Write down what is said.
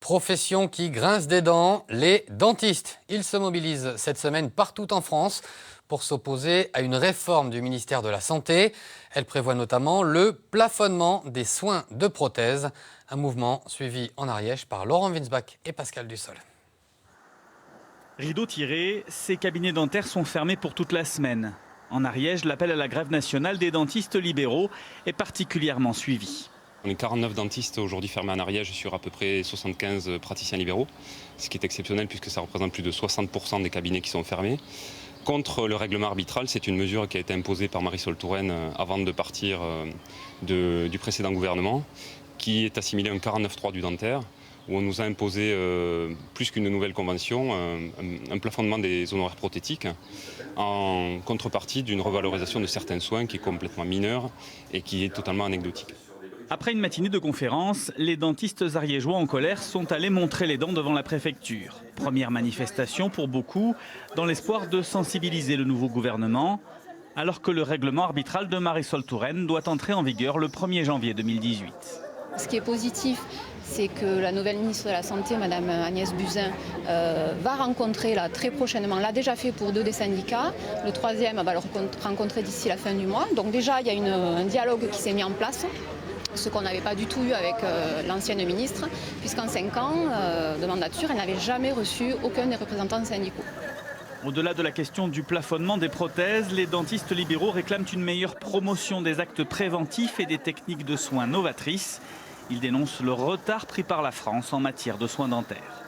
Profession qui grince des dents, les dentistes. Ils se mobilisent cette semaine partout en France pour s'opposer à une réforme du ministère de la Santé. Elle prévoit notamment le plafonnement des soins de prothèses. Un mouvement suivi en Ariège par Laurent Winsbach et Pascal Dussol. Rideau tiré, ces cabinets dentaires sont fermés pour toute la semaine. En Ariège, l'appel à la grève nationale des dentistes libéraux est particulièrement suivi. On est 49 dentistes aujourd'hui fermés en Ariège sur à peu près 75 praticiens libéraux, ce qui est exceptionnel puisque ça représente plus de 60% des cabinets qui sont fermés. Contre le règlement arbitral, c'est une mesure qui a été imposée par Marisol Touraine avant de partir du précédent gouvernement, qui est assimilé à un 49.3 du dentaire, où on nous a imposé, plus qu'une nouvelle convention, un plafonnement des honoraires prothétiques en contrepartie d'une revalorisation de certains soins qui est complètement mineure et qui est totalement anecdotique. Après une matinée de conférence, les dentistes ariégeois en colère sont allés montrer les dents devant la préfecture. Première manifestation pour beaucoup, dans l'espoir de sensibiliser le nouveau gouvernement, alors que le règlement arbitral de Marisol Touraine doit entrer en vigueur le 1er janvier 2018. Ce qui est positif, c'est que la nouvelle ministre de la Santé, Mme Agnès Buzyn, va rencontrer là, très prochainement, l'a déjà fait pour 2 des syndicats. Le 3e va le rencontrer d'ici la fin du mois. Donc déjà, il y a un dialogue qui s'est mis en place, ce qu'on n'avait pas du tout eu avec l'ancienne ministre, puisqu'en 5 ans de mandature, elle n'avait jamais reçu aucun des représentants syndicaux. Au-delà de la question du plafonnement des prothèses, les dentistes libéraux réclament une meilleure promotion des actes préventifs et des techniques de soins novatrices. Ils dénoncent le retard pris par la France en matière de soins dentaires.